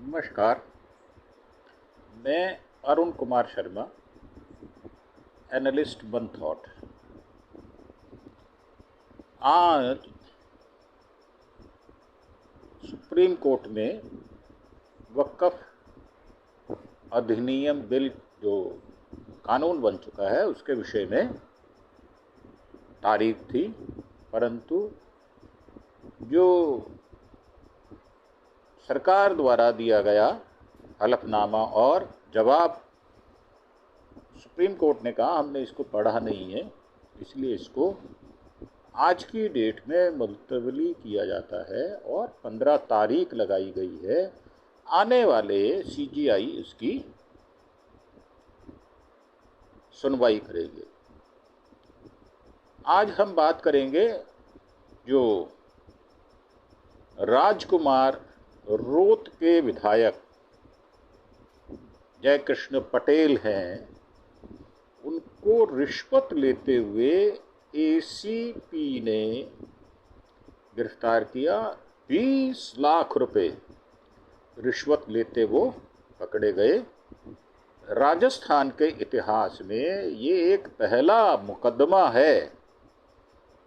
नमस्कार। मैं Arun Kumar Sharma, analyst one thought. आज सुप्रीम कोर्ट में वक्फ अधिनियम बिल जो कानून बन चुका है उसके विषय में तारीख थी, परंतु जो सरकार द्वारा दिया गया हलफनामा और जवाब, सुप्रीम कोर्ट ने कहा हमने इसको पढ़ा नहीं है, इसलिए इसको आज की डेट में मुलतवी किया जाता है और 15 तारीख लगाई गई है। आने वाले CJI इसकी सुनवाई करेंगे। आज हम बात करेंगे जो राजकुमार रोत के विधायक जयकृष्ण पटेल हैं, उनको रिश्वत लेते हुए ACP ने गिरफ्तार किया। 20 लाख रुपए रिश्वत लेते वो पकड़े गए। राजस्थान के इतिहास में ये एक पहला मुकदमा है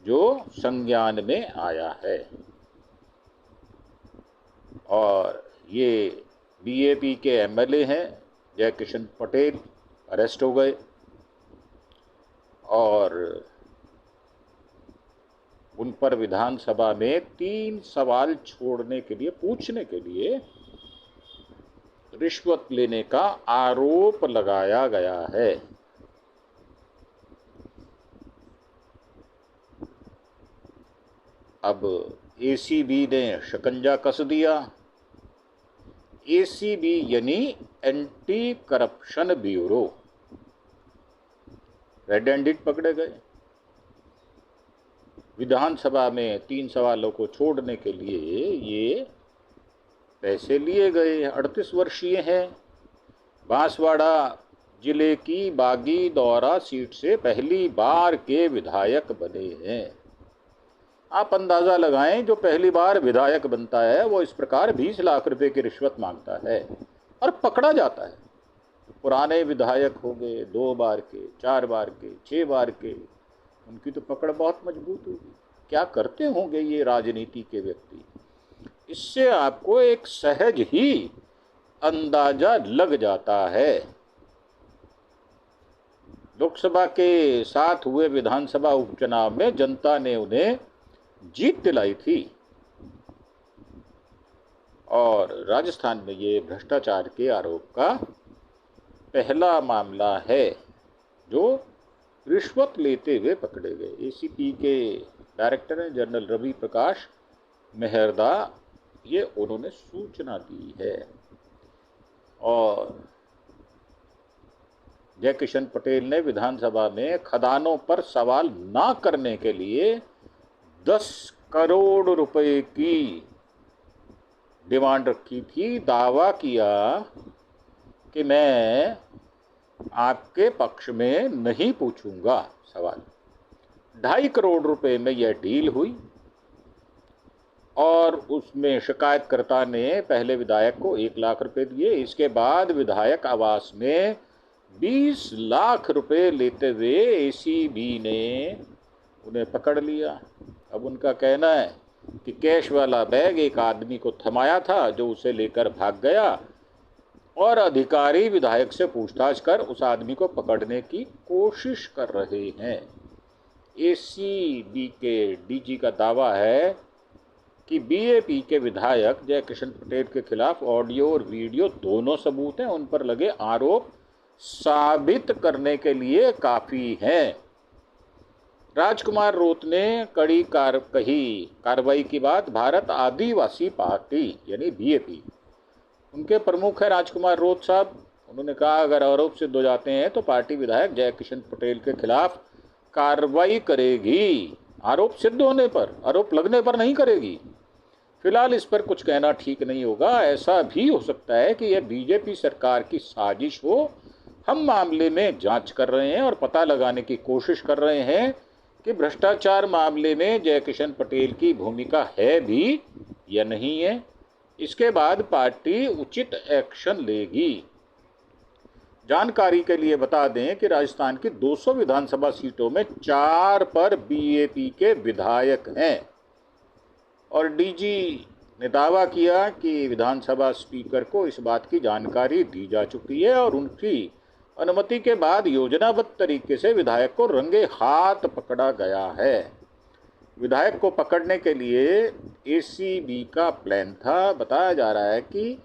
जो संज्ञान में आया है और ये BJP के MLA हैं जयकिशन पटेल अरेस्ट हो गए और उन पर विधानसभा में 3 सवाल पूछने के लिए रिश्वत लेने का आरोप लगाया गया है। अब ACB ने शिकंजा कस दिया। ACB यानी anti corruption bureau, red handed पकड़े गए। विधानसभा में 3 सवालों को छोड़ने के लिए ये पैसे लिए गए। 38 वर्षीय हैं, बांसवाड़ा जिले की बागी दौरा सीट से पहली बार के विधायक बने हैं। आप अंदाज़ा लगाएं, जो पहली बार विधायक बनता है वो इस प्रकार 20 लाख रुपए की रिश्वत मांगता है और पकड़ा जाता है। पुराने विधायक हो गए, 2 बार के, 4 बार के, 6 बार के, उनकी तो पकड़ बहुत मजबूत होगी। क्या करते होंगे ये राजनीति के व्यक्ति, इससे आपको एक सहज ही अंदाजा लग जाता है। लोकसभा के साथ हुए विधानसभा उपचुनाव में जनता ने उन्हें जीत दिलाई थी और राजस्थान में ये भ्रष्टाचार के आरोप का पहला मामला है जो रिश्वत लेते हुए पकड़े गए। ACP के डायरेक्टर हैं जनरल रवि प्रकाश मेहरदा, ये उन्होंने सूचना दी है और जयकिशन पटेल ने विधानसभा में खदानों पर सवाल ना करने के लिए 10 करोड़ रुपए की डिमांड रखी थी। दावा किया कि मैं आपके पक्ष में नहीं पूछूंगा सवाल। 2.5 करोड़ रुपए में यह डील हुई और उसमें शिकायतकर्ता ने पहले विधायक को 1 लाख रुपए दिए। इसके बाद विधायक आवास में 20 लाख रुपए लेते हुए ACB ने उन्हें पकड़ लिया। अब उनका कहना है कि कैश वाला बैग एक आदमी को थमाया था जो उसे लेकर भाग गया और अधिकारी विधायक से पूछताछ कर उस आदमी को पकड़ने की कोशिश कर रहे हैं। ACB के DG का दावा है कि BJP के विधायक जयकिशन पटेल के खिलाफ ऑडियो और वीडियो दोनों सबूत हैं, उन पर लगे आरोप साबित करने के लिए काफ़ी हैं। राजकुमार रोत ने कड़ी कार्रवाई की बात भारत आदिवासी पार्टी यानी BJP, उनके प्रमुख है राजकुमार रोत साहब। उन्होंने कहा अगर आरोप सिद्ध हो जाते हैं तो पार्टी विधायक जयकिशन पटेल के खिलाफ कार्रवाई करेगी। आरोप सिद्ध होने पर, आरोप लगने पर नहीं करेगी। फिलहाल इस पर कुछ कहना ठीक नहीं होगा। ऐसा भी हो सकता है कि यह BJP सरकार की साजिश हो। हम मामले में जांच कर रहे हैं और पता लगाने की कोशिश कर रहे हैं कि भ्रष्टाचार मामले में जयकिशन पटेल की भूमिका है भी या नहीं है। इसके बाद पार्टी उचित एक्शन लेगी। जानकारी के लिए बता दें कि राजस्थान की 200 विधानसभा सीटों में 4 पर बीएपी के विधायक हैं और डीजी ने दावा किया कि विधानसभा स्पीकर को इस बात की जानकारी दी जा चुकी है और उनकी अनुमति के बाद योजनाबद्ध तरीके से विधायक को रंगे हाथ पकड़ा गया है। विधायक को पकड़ने के लिए एसीबी का प्लान था। बताया जा रहा है कि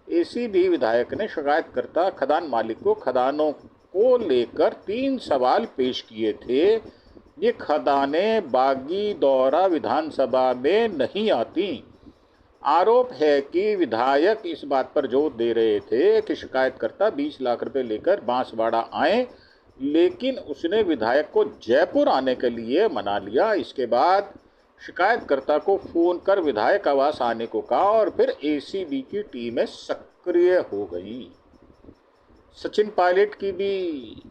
एसीबी विधायक ने शिकायतकर्ता खदान मालिक को खदानों को लेकर 3 सवाल पेश किए थे। ये खदानें बागीदौरा विधानसभा में नहीं आती। आरोप है कि विधायक इस बात पर जोर दे रहे थे कि शिकायतकर्ता 20 लाख रुपए लेकर बांसवाड़ा आए, लेकिन उसने विधायक को जयपुर आने के लिए मना लिया। इसके बाद शिकायतकर्ता को फ़ोन कर विधायक आवास आने को कहा और फिर एसीबी की टीमें सक्रिय हो गई। सचिन पायलट की भी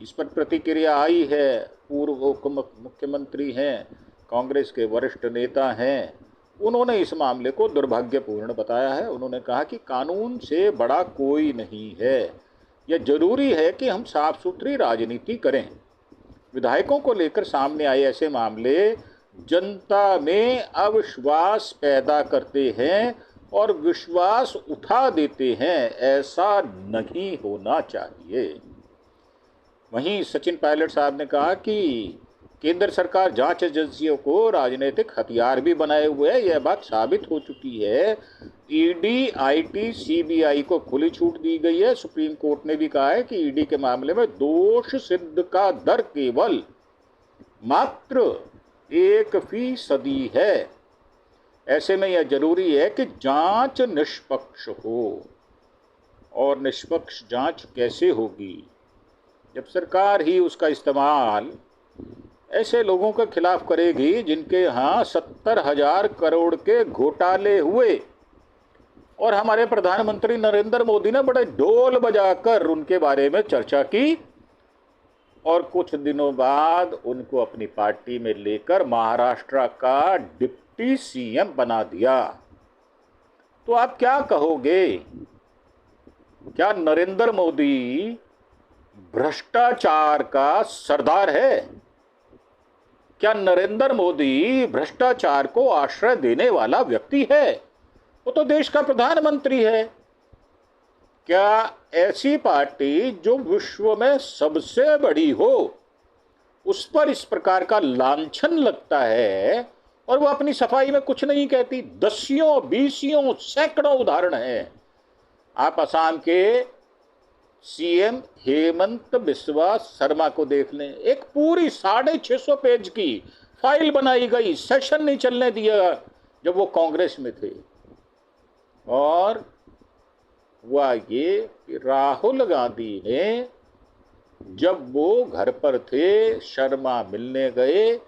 इस पर प्रतिक्रिया आई है। पूर्व उप मुख्यमंत्री हैं, कांग्रेस के वरिष्ठ नेता हैं। उन्होंने इस मामले को दुर्भाग्यपूर्ण बताया है। उन्होंने कहा कि कानून से बड़ा कोई नहीं है। यह जरूरी है कि हम साफ सुथरी राजनीति करें। विधायकों को लेकर सामने आए ऐसे मामले जनता में अविश्वास पैदा करते हैं और विश्वास उठा देते हैं। ऐसा नहीं होना चाहिए। वहीं सचिन पायलट साहब ने कहा कि केंद्र सरकार जांच एजेंसियों को राजनीतिक हथियार भी बनाए हुए है। यह बात साबित हो चुकी है। ईडी, आईटी, सीबीआई को खुली छूट दी गई है। सुप्रीम कोर्ट ने भी कहा है कि ईडी के मामले में दोष सिद्ध का दर केवल मात्र 1% है। ऐसे में यह जरूरी है कि जांच निष्पक्ष हो। और निष्पक्ष जांच कैसे होगी जब सरकार ही उसका इस्तेमाल ऐसे लोगों के खिलाफ करेगी जिनके यहाँ 70,000 करोड़ के घोटाले हुए और हमारे प्रधानमंत्री नरेंद्र मोदी ने बड़े ढोल बजाकर उनके बारे में चर्चा की और कुछ दिनों बाद उनको अपनी पार्टी में लेकर महाराष्ट्र का डिप्टी सीएम बना दिया। तो आप क्या कहोगे? क्या नरेंद्र मोदी भ्रष्टाचार का सरदार है? क्या नरेंद्र मोदी भ्रष्टाचार को आश्रय देने वाला व्यक्ति है? वो तो देश का प्रधानमंत्री है। क्या ऐसी पार्टी जो विश्व में सबसे बड़ी हो उस पर इस प्रकार का लांछन लगता है और वो अपनी सफाई में कुछ नहीं कहती? दसियों, बीसियों, सैकड़ों उदाहरण हैं। आप असम के सीएम हेमंत बिस्वा शर्मा को देख लें। एक पूरी 650 पेज की फाइल बनाई गई, सेशन नहीं चलने दिया जब वो कांग्रेस में थे। और हुआ ये कि राहुल गांधी ने जब वो घर पर थे, शर्मा मिलने गए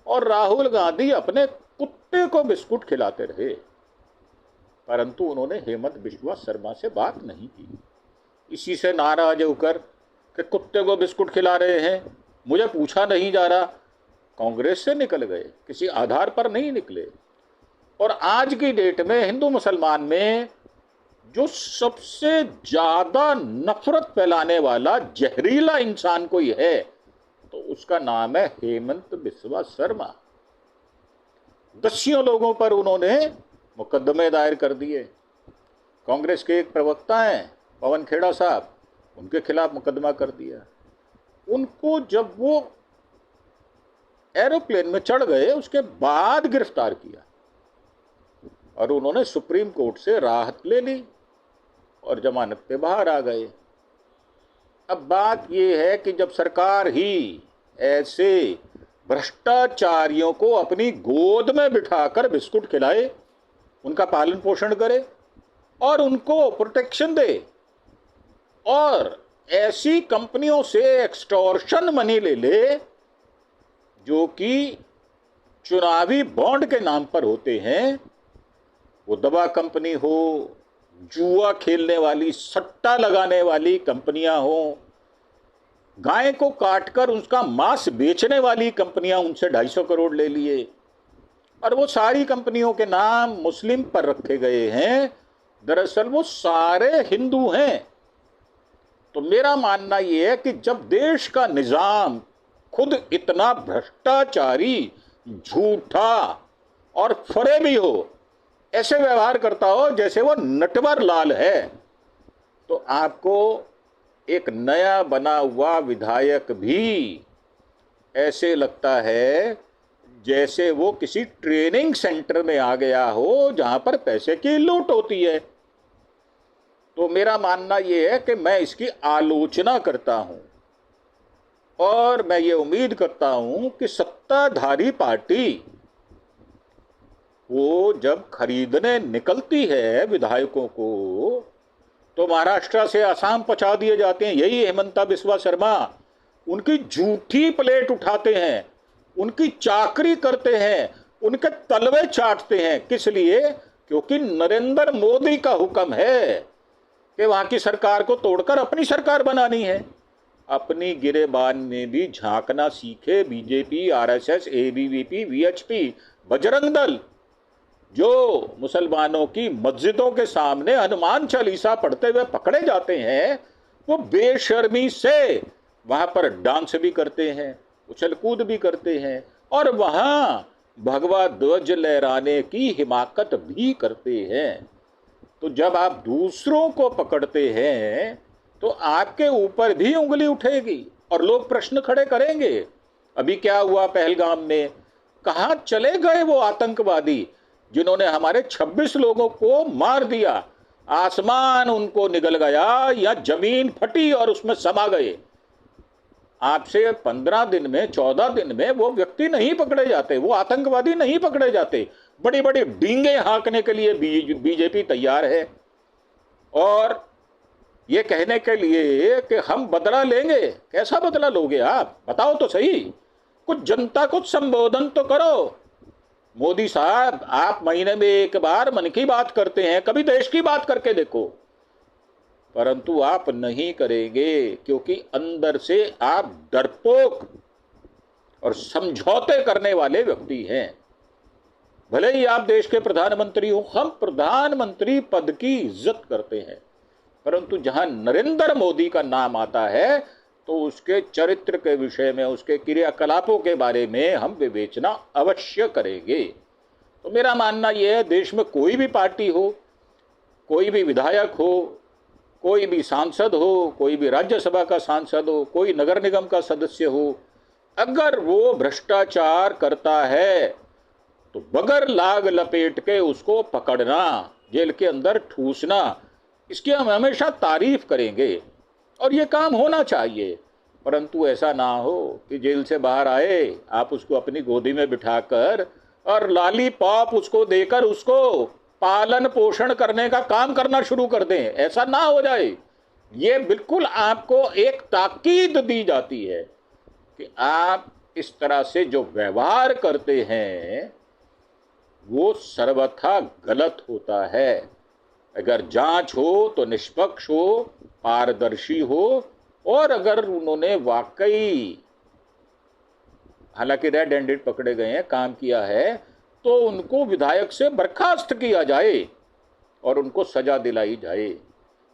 और राहुल गांधी अपने कुत्ते को बिस्कुट खिलाते रहे, परंतु उन्होंने हेमंत बिस्वा शर्मा से बात नहीं की। इसी से नाराज होकर कि कुत्ते को बिस्कुट खिला रहे हैं, मुझे पूछा नहीं जा रहा, कांग्रेस से निकल गए। किसी आधार पर नहीं निकले। और आज की डेट में हिंदू मुसलमान में जो सबसे ज्यादा नफरत फैलाने वाला जहरीला इंसान कोई है तो उसका नाम है हेमंत बिस्वा शर्मा। दसियों लोगों पर उन्होंने मुकदमे दायर कर दिए। कांग्रेस के एक प्रवक्ता हैं पवन खेड़ा साहब, उनके खिलाफ मुकदमा कर दिया। उनको जब वो एरोप्लेन में चढ़ गए उसके बाद गिरफ्तार किया और उन्होंने सुप्रीम कोर्ट से राहत ले ली और जमानत पे बाहर आ गए। अब बात यह है कि जब सरकार ही ऐसे भ्रष्टाचारियों को अपनी गोद में बिठाकर बिस्कुट खिलाए, उनका पालन पोषण करे और उनको प्रोटेक्शन दे और ऐसी कंपनियों से एक्सटॉर्शन मनी ले ले जो कि चुनावी बॉन्ड के नाम पर होते हैं, वो दवा कंपनी हो, जुआ खेलने वाली, सट्टा लगाने वाली कंपनियां हो, गाय को काटकर उसका मांस बेचने वाली कंपनियां, उनसे 250 करोड़ ले लिए और वो सारी कंपनियों के नाम मुस्लिम पर रखे गए हैं दरअसल वो सारे हिंदू हैं। तो मेरा मानना यह है कि जब देश का निजाम खुद इतना भ्रष्टाचारी, झूठा और फरेबी हो, ऐसे व्यवहार करता हो जैसे वो नटवर लाल है, तो आपको एक नया बना हुआ विधायक भी ऐसे लगता है जैसे वो किसी ट्रेनिंग सेंटर में आ गया हो जहां पर पैसे की लूट होती है। तो मेरा मानना यह है कि मैं इसकी आलोचना करता हूं और मैं ये उम्मीद करता हूं कि सत्ताधारी पार्टी वो जब खरीदने निकलती है विधायकों को, तो महाराष्ट्र से आसाम पहुंचा दिए जाते हैं। यही हेमंता बिस्वा शर्मा उनकी झूठी प्लेट उठाते हैं, उनकी चाकरी करते हैं, उनके तलवे चाटते हैं। किस लिए? क्योंकि नरेंद्र मोदी का हुक्म है कि वहां की सरकार को तोड़कर अपनी सरकार बनानी है। अपनी गिरेबान में भी झांकना सीखे BJP, RSS, ABVP, VHP, Bajrang Dal, जो मुसलमानों की मस्जिदों के सामने हनुमान चालीसा पढ़ते हुए पकड़े जाते हैं, वो बेशर्मी से वहां पर डांस भी करते हैं, उछल कूद भी करते हैं और वहां भगवा ध्वज लहराने की हिमाकत भी करते हैं। तो जब आप दूसरों को पकड़ते हैं तो आपके ऊपर भी उंगली उठेगी और लोग प्रश्न खड़े करेंगे। अभी क्या हुआ पहलगाम में? कहां चले गए वो आतंकवादी जिन्होंने हमारे 26 लोगों को मार दिया? आसमान उनको निगल गया या जमीन फटी और उसमें समा गए। आपसे 15 दिन में, 14 दिन में वो व्यक्ति नहीं पकड़े जाते, वो आतंकवादी नहीं पकड़े जाते। बड़ी बड़ी डींगे हाँकने के लिए बीजेपी तैयार है और ये कहने के लिए कि हम बदला लेंगे। कैसा बदला लोगे आप? बताओ तो सही। कुछ जनता को संबोधन तो करो। मोदी साहब, आप महीने में एक बार मन की बात करते हैं, कभी देश की बात करके देखो। परंतु आप नहीं करेंगे क्योंकि अंदर से आप डरपोक और समझौते करने वाले व्यक्ति हैं। भले ही आप देश के प्रधानमंत्री हो, हम प्रधानमंत्री पद की इज्जत करते हैं, परंतु जहां नरेंद्र मोदी का नाम आता है तो उसके चरित्र के विषय में, उसके क्रियाकलापों के बारे में हम विवेचना अवश्य करेंगे। तो मेरा मानना यह है, देश में कोई भी पार्टी हो, कोई भी विधायक हो, कोई भी सांसद हो, कोई भी राज्यसभा का सांसद हो, कोई नगर निगम का सदस्य हो, अगर वो भ्रष्टाचार करता है तो बगैर लाग लपेट के उसको पकड़ना, जेल के अंदर ठूसना, इसकी हम हमेशा तारीफ करेंगे और ये काम होना चाहिए। परंतु ऐसा ना हो कि जेल से बाहर आए, आप उसको अपनी गोदी में बिठाकर और लॉलीपॉप उसको देकर उसको पालन पोषण करने का काम करना शुरू कर दें। ऐसा ना हो जाए। ये बिल्कुल आपको एक ताकीद दी जाती है कि आप इस तरह से जो व्यवहार करते हैं वो सर्वथा गलत होता है। अगर जांच हो तो निष्पक्ष हो, पारदर्शी हो, और अगर उन्होंने वाकई, हालांकि रेड हैंडेड पकड़े गए हैं, काम किया है, तो उनको विधायक से बर्खास्त किया जाए और उनको सजा दिलाई जाए।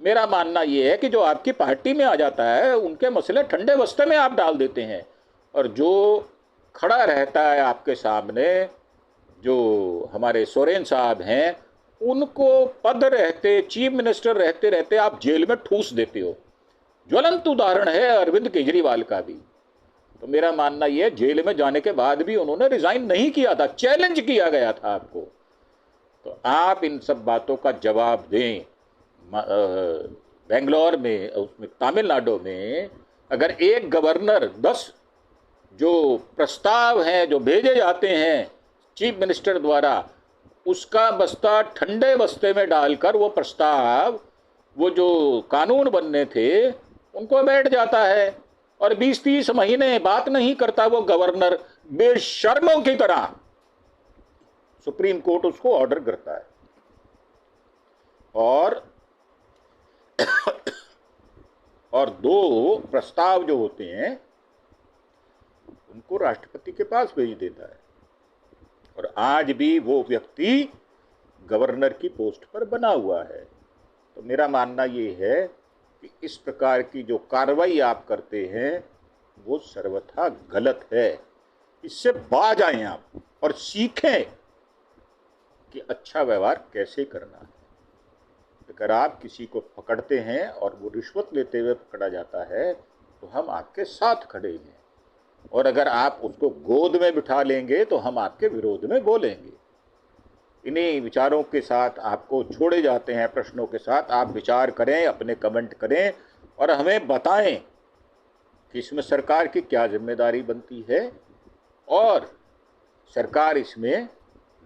मेरा मानना यह है कि जो आपकी पार्टी में आ जाता है उनके मसले ठंडे बस्ते में आप डाल देते हैं, और जो खड़ा रहता है आपके सामने, जो हमारे सोरेन साहब हैं, उनको पद रहते, चीफ मिनिस्टर रहते रहते आप जेल में ठूस देते हो। ज्वलंत उदाहरण है अरविंद केजरीवाल का भी। तो मेरा मानना यह, जेल में जाने के बाद भी उन्होंने रिजाइन नहीं किया था, चैलेंज किया गया था आपको। तो आप इन सब बातों का जवाब दें। बेंगलोर में, उसमें तमिलनाडु में अगर एक गवर्नर 10 जो प्रस्ताव हैं जो भेजे जाते हैं चीफ मिनिस्टर द्वारा, उसका बस्ता ठंडे बस्ते में डालकर वो प्रस्ताव, वो जो कानून बनने थे, उनको बैठ जाता है और 20-30 महीने बात नहीं करता वो गवर्नर, बेशर्मों की तरह। सुप्रीम कोर्ट उसको ऑर्डर करता है और 2 प्रस्ताव जो होते हैं उनको राष्ट्रपति के पास भेज देता है। और आज भी वो व्यक्ति गवर्नर की पोस्ट पर बना हुआ है। तो मेरा मानना ये है कि इस प्रकार की जो कार्रवाई आप करते हैं वो सर्वथा गलत है। इससे बाज आएं आप और सीखें कि अच्छा व्यवहार कैसे करना है। अगर आप किसी को पकड़ते हैं और वो रिश्वत लेते हुए पकड़ा जाता है तो हम आपके साथ खड़े हैं, और अगर आप उसको गोद में बिठा लेंगे तो हम आपके विरोध में बोलेंगे। इन्हीं विचारों के साथ आपको छोड़े जाते हैं प्रश्नों के साथ। आप विचार करें, अपने कमेंट करें और हमें बताएं कि इसमें सरकार की क्या जिम्मेदारी बनती है और सरकार इसमें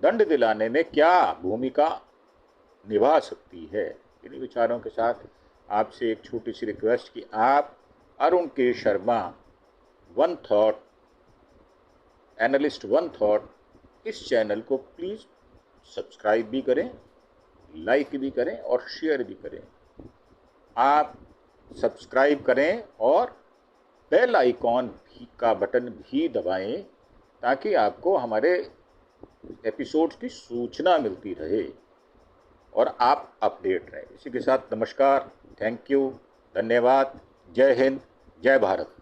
दंड दिलाने में क्या भूमिका निभा सकती है। इन्हीं विचारों के साथ आपसे एक छोटी सी रिक्वेस्ट कि आप अरुण के Sharma one thought, analyst one thought, इस चैनल को प्लीज़ सब्सक्राइब भी करें, लाइक भी करें और शेयर भी करें। आप सब्सक्राइब करें और बेल आइकॉन का बटन भी दबाएं ताकि आपको हमारे एपिसोड्स की सूचना मिलती रहे और आप अपडेट रहें। इसी के साथ नमस्कार, थैंक यू, धन्यवाद, जय हिंद, जय भारत।